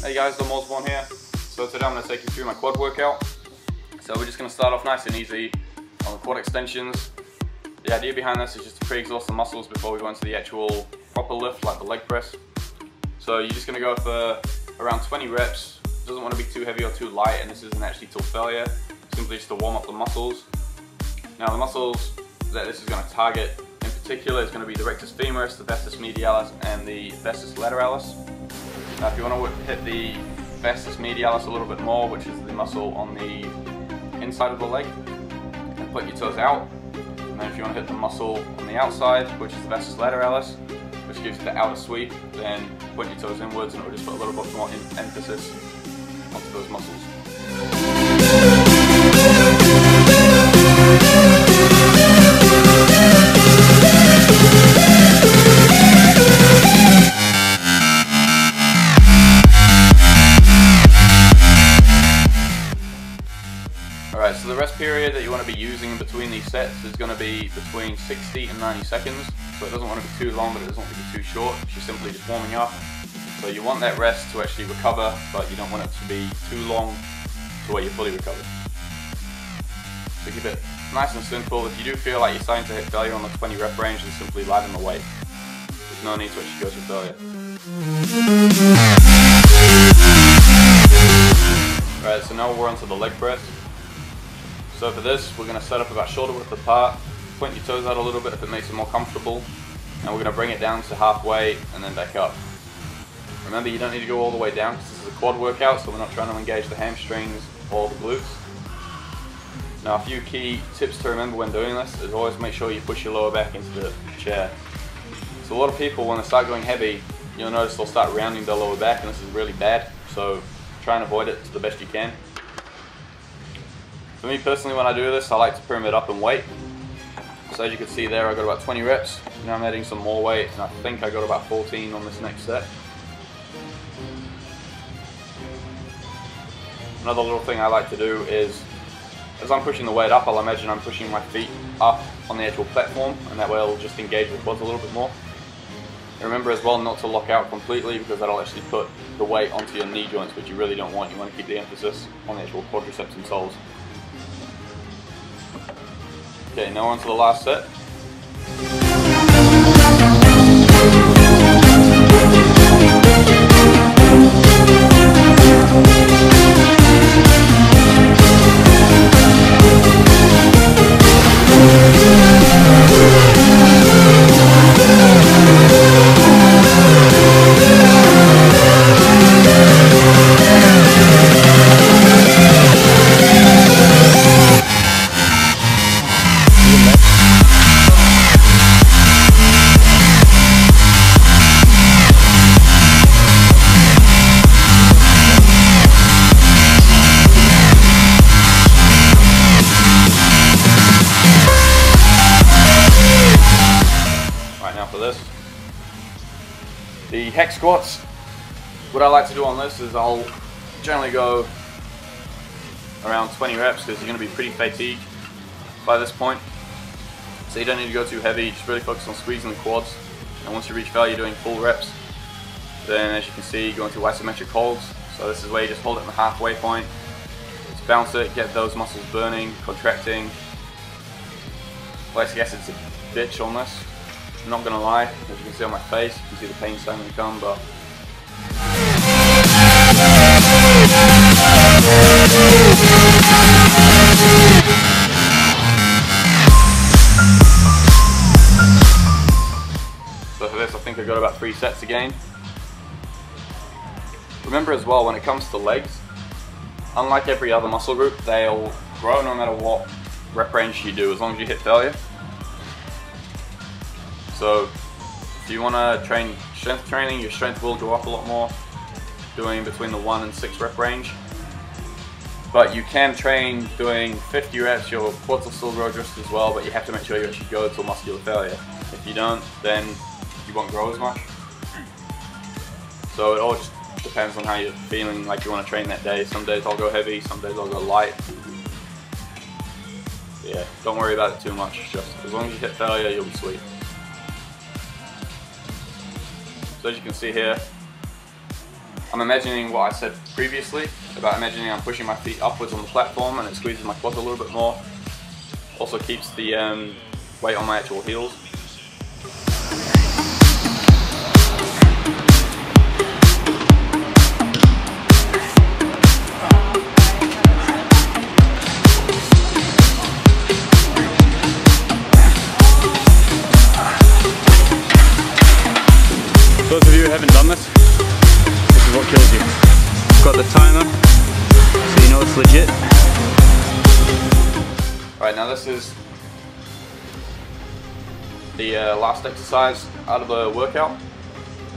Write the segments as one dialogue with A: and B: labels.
A: Hey guys, Dominic Osborne here. So today I'm going to take you through my quad workout. So we're just going to start off nice and easy on the quad extensions. The idea behind this is just to pre-exhaust the muscles before we go into the actual proper lift like the leg press. So you're just going to go for around 20 reps. It doesn't want to be too heavy or too light, and this isn't actually till failure. Simply just to warm up the muscles. Now the muscles that this is going to target in particular is going to be the rectus femoris, the vastus medialis and the vastus lateralis. Now if you want to hit the vastus medialis a little bit more, which is the muscle on the inside of the leg, and put your toes out. And then if you want to hit the muscle on the outside, which is the vastus lateralis, which gives you the outer sweep, then point your toes inwards and it will just put a little bit more emphasis onto those muscles. Alright, so the rest period that you want to be using in between these sets is going to be between 60 and 90 seconds. So it doesn't want to be too long, but it doesn't want to be too short. It's just simply just warming up. So you want that rest to actually recover, but you don't want it to be too long to where you're fully recovered. So keep it nice and simple. If you do feel like you're starting to hit failure on the 20 rep range, then simply lighten the weight. There's no need to actually go to failure. Alright, so now we're on to the leg press. So for this, we're going to set up about shoulder width apart, point your toes out a little bit if it makes it more comfortable, and we're going to bring it down to halfway and then back up. Remember, you don't need to go all the way down because this is a quad workout, so we're not trying to engage the hamstrings or the glutes. Now, a few key tips to remember when doing this is always make sure you push your lower back into the chair. So a lot of people, when they start going heavy, you'll notice they'll start rounding their lower back, and this is really bad, so try and avoid it to the best you can. For me personally, when I do this, I like to pyramid up and weight. So as you can see there, I got about 20 reps. Now I'm adding some more weight, and I think I got about 14 on this next set. Another little thing I like to do is, as I'm pushing the weight up, I'll imagine I'm pushing my feet up on the actual platform, and that way I'll just engage the quads a little bit more. And remember as well not to lock out completely, because that'll actually put the weight onto your knee joints, which you really don't want. You want to keep the emphasis on the actual quadriceps and soles. Okay, now on to the last set. The hex squats, what I like to do on this is I'll generally go around 20 reps because you're going to be pretty fatigued by this point. So you don't need to go too heavy, just really focus on squeezing the quads. And once you reach failure, you're doing full reps. Then as you can see, you go into isometric holds. So this is where you just hold it in the halfway point. Just bounce it, get those muscles burning, contracting. Lactic acid's a bitch on this. I'm not going to lie, as you can see on my face, you can see the pain starting to come, but so for this I think I got about 3 sets again. Remember as well, when it comes to legs, unlike every other muscle group, they'll grow no matter what rep range you do, as long as you hit failure. So if you want to train strength training, your strength will go up a lot more, doing between the 1 and 6 rep range. But you can train doing 50 reps, your quads will still grow just as well, but you have to make sure you actually go to muscular failure. If you don't, then you won't grow as much. So it all just depends on how you're feeling like you want to train that day. Some days I'll go heavy, some days I'll go light. Yeah, don't worry about it too much, just as long as you hit failure, you'll be sweet. So as you can see here, I'm imagining what I said previously about imagining I'm pushing my feet upwards on the platform and it squeezes my quads a little bit more. Also keeps the weight on my actual heels. Those of you who haven't done this is what kills you. Got the timer, so you know it's legit. Alright, now this is the last exercise out of the workout.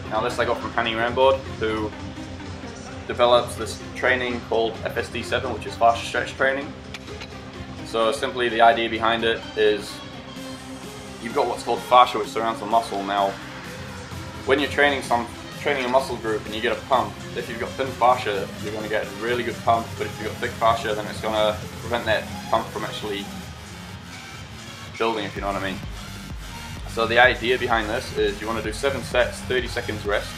A: Now this I got from Hanny Ramboard, who develops this training called FSD7, which is fascia stretch training. So simply the idea behind it is you've got what's called fascia, which surrounds the muscle. Now when you're training a muscle group and you get a pump, if you've got thin fascia, you're going to get a really good pump, but if you've got thick fascia, then it's going to prevent that pump from actually building, if you know what I mean. So the idea behind this is you want to do 7 sets, 30 seconds rest,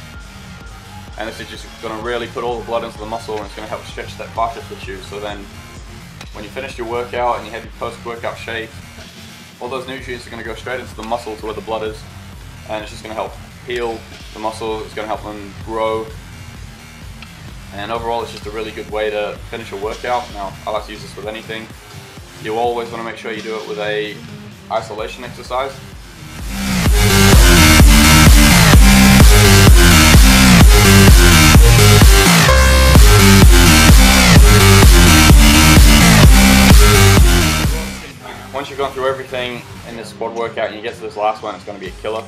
A: and this is just going to really put all the blood into the muscle and it's going to help stretch that fascia tissue. So then when you finish your workout and you have your post-workout shake, all those nutrients are going to go straight into the muscle to where the blood is, and it's just going to help heal the muscle, it's going to help them grow, and overall it's just a really good way to finish a workout. Now I like to use this with anything. You always want to make sure you do it with a isolation exercise. Once you've gone through everything in this squad workout and you get to this last one, it's going to be a killer.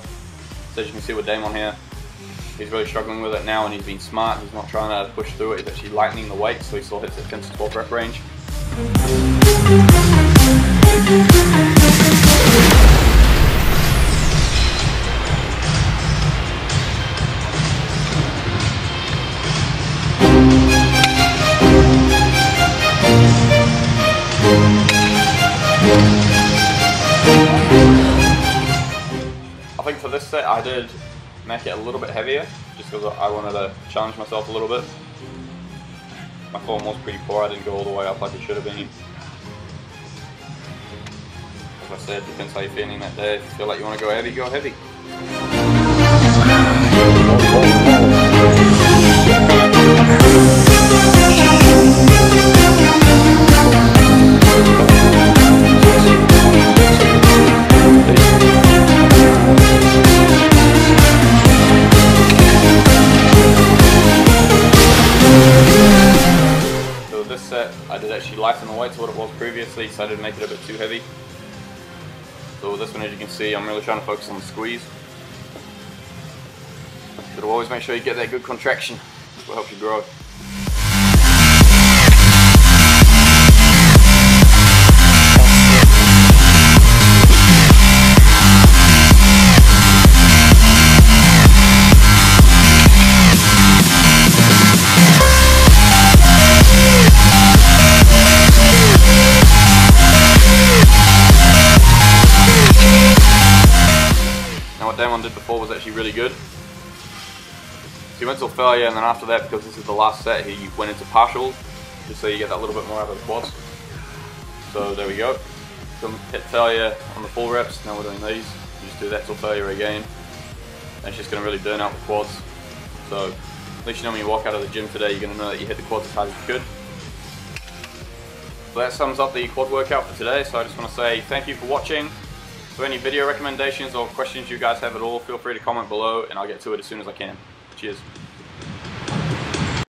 A: So as you can see with Damon here, he's really struggling with it now and he's been smart. He's not trying to push through it, he's actually lightening the weight, so he still hits it 10 to 12 rep range. I think for this set I did make it a little bit heavier just because I wanted to challenge myself a little bit. My form was pretty poor, I didn't go all the way up like it should have been. As I said, depends how you're feeling that day. If you feel like you want to go heavy, go heavy. I did actually lighten the weight to what it was previously, so I didn't make it a bit too heavy. So with this one, as you can see, I'm really trying to focus on the squeeze. But always make sure you get that good contraction. That's what helps you grow. Damon did before was actually really good. So he went till failure, and then after that, because this is the last set, he went into partials, just so you get that little bit more out of the quads. So there we go. Hit failure on the full reps, now we're doing these. You just do that till failure again. And it's just going to really burn out the quads. So at least you know when you walk out of the gym today, you're going to know that you hit the quads as hard as you could. So that sums up the quad workout for today. So I just want to say thank you for watching. So any video recommendations or questions you guys have at all, feel free to comment below and I'll get to it as soon as I can. Cheers.